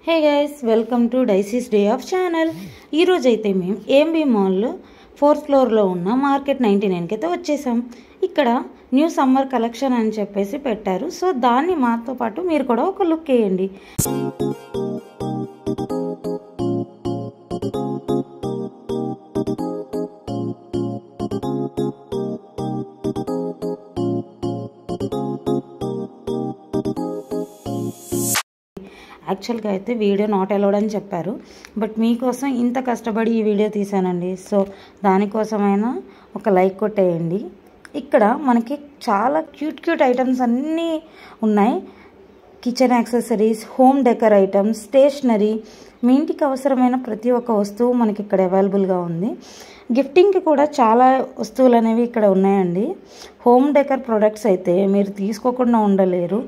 Hey guys, welcome to Daisy's day off channel. ఈరోజైతే మేము AMB మాల్లో 4th ఫ్లోర్లో ఉన్న మార్కెట్ 99కి అయితే వచ్చేసాం. ఇక్కడ న్యూ సమ్మర్ కలెక్షన్ అని చెప్పేసి పెట్టారు. సో దాన్ని మాతో పాటు మీరు కూడా ఒక లుక్ వేయండి. యాక్చువల్గా అయితే వీడియో నాట్ అలౌడ్ అని చెప్పారు, బట్ మీకోసం ఇంత కష్టపడి ఈ వీడియో తీసానండి. సో దానికోసమైనా ఒక లైక్ కొట్టేయండి. ఇక్కడ మనకి చాలా క్యూట్ ఐటమ్స్ అన్నీ ఉన్నాయి. Kitchen accessories, home decor items, stationery, మీ ఇంటికి అవసరమైన ప్రతి ఒక్క వస్తువు మనకి ఇక్కడ అవైలబుల్గా ఉంది. గిఫ్టింగ్కి కూడా చాలా వస్తువులు అనేవి ఇక్కడ ఉన్నాయండి. హోమ్ డెకర్ ప్రొడక్ట్స్ అయితే మీరు తీసుకోకుండా ఉండలేరు,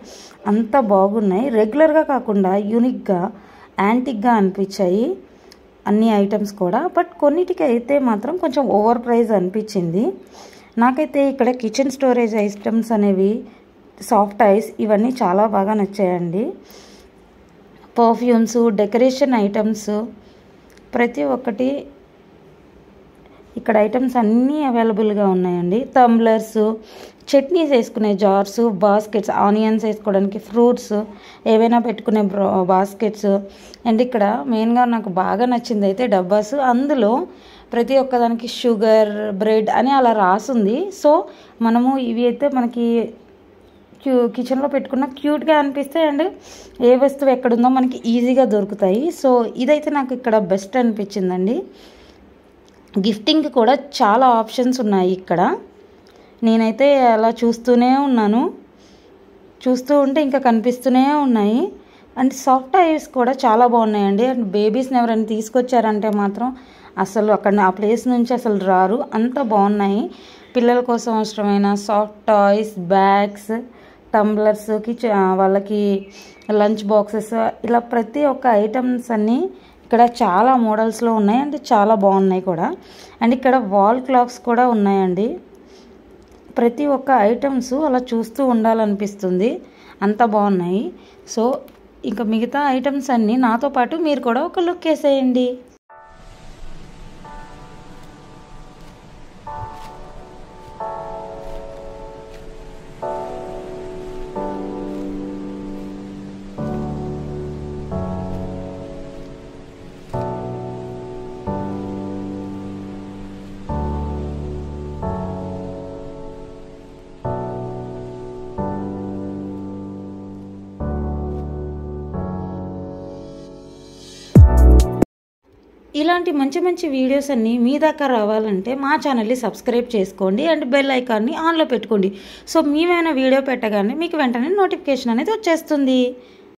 అంత బాగున్నాయి. రెగ్యులర్గా కాకుండా యూనిక్గా, యాంటిక్గా అనిపించాయి అన్ని ఐటమ్స్ కూడా. బట్ కొన్నిటికి అయితే మాత్రం కొంచెం ఓవర్ ప్రైస్ అనిపించింది. నాకైతే ఇక్కడ కిచెన్ స్టోరేజ్ ఐటమ్స్ అనేవి, సాఫ్ట్ ఐస్, ఇవన్నీ చాలా బాగా నచ్చాయండి. పర్ఫ్యూమ్స్, డెకరేషన్ ఐటమ్స్, ప్రతి ఒక్కటి ఇక్కడ ఐటమ్స్ అన్నీ అవైలబుల్గా ఉన్నాయండి. టంబ్లర్స్, చట్నీస్ వేసుకునే జార్స్, బాస్కెట్స్, ఆనియన్స్ వేసుకోవడానికి, ఫ్రూట్స్ ఏవైనా పెట్టుకునే బాస్కెట్స్. అండ్ ఇక్కడ మెయిన్గా నాకు బాగా నచ్చింది అయితే డబ్బాస్. అందులో ప్రతి ఒక్కదానికి షుగర్, బ్రెడ్ అని అలా రాసుంది. సో మనము ఇవి అయితే మనకి కిచెన్లో పెట్టుకున్న క్యూట్గా అనిపిస్తాయి. అండ్ ఏ వస్తువు ఎక్కడుందో మనకి ఈజీగా దొరుకుతాయి. సో ఇదైతే నాకు ఇక్కడ బెస్ట్ అనిపించిందండి. గిఫ్టింగ్కి కూడా చాలా ఆప్షన్స్ ఉన్నాయి ఇక్కడ. నేనైతే అలా చూస్తూనే ఉన్నాను, చూస్తూ ఉంటే ఇంకా కనిపిస్తూనే ఉన్నాయి. అండ్ సాఫ్ట్ ఐస్ కూడా చాలా బాగున్నాయండి. అండ్ బేబీస్ని ఎవరైనా తీసుకొచ్చారంటే మాత్రం అసలు అక్కడ ఆ ప్లేస్ నుంచి అసలు రారు, అంత బాగున్నాయి. పిల్లల కోసం అవసరమైన సాఫ్ట్ టాయ్స్, బ్యాగ్స్, టంబ్లర్స్, వాళ్ళకి లంచ్ బాక్సెస్, ఇలా ప్రతి ఒక్క ఐటమ్స్ అన్నీ ఇక్కడ చాలా మోడల్స్లో ఉన్నాయి. అండ్ చాలా బాగున్నాయి కూడా. అండ్ ఇక్కడ వాల్ క్లాక్స్ కూడా ఉన్నాయండి. ప్రతి ఒక్క ఐటమ్స్ అలా చూస్తూ ఉండాలనిపిస్తుంది, అంత బాగున్నాయి. సో ఇంకా మిగతా ఐటమ్స్ అన్నీ నాతో పాటు మీరు కూడా ఒక లుక్ వేసేయండి. ఇలాంటి మంచి వీడియోస్ అన్నీ మీ దాకా రావాలంటే మా ఛానల్ని సబ్స్క్రైబ్ చేసుకోండి. అండ్ బెల్ ఐకాన్ని ఆన్లో పెట్టుకోండి. సో మేమైనా వీడియో పెట్టగానే మీకు వెంటనే నోటిఫికేషన్ అనేది వచ్చేస్తుంది.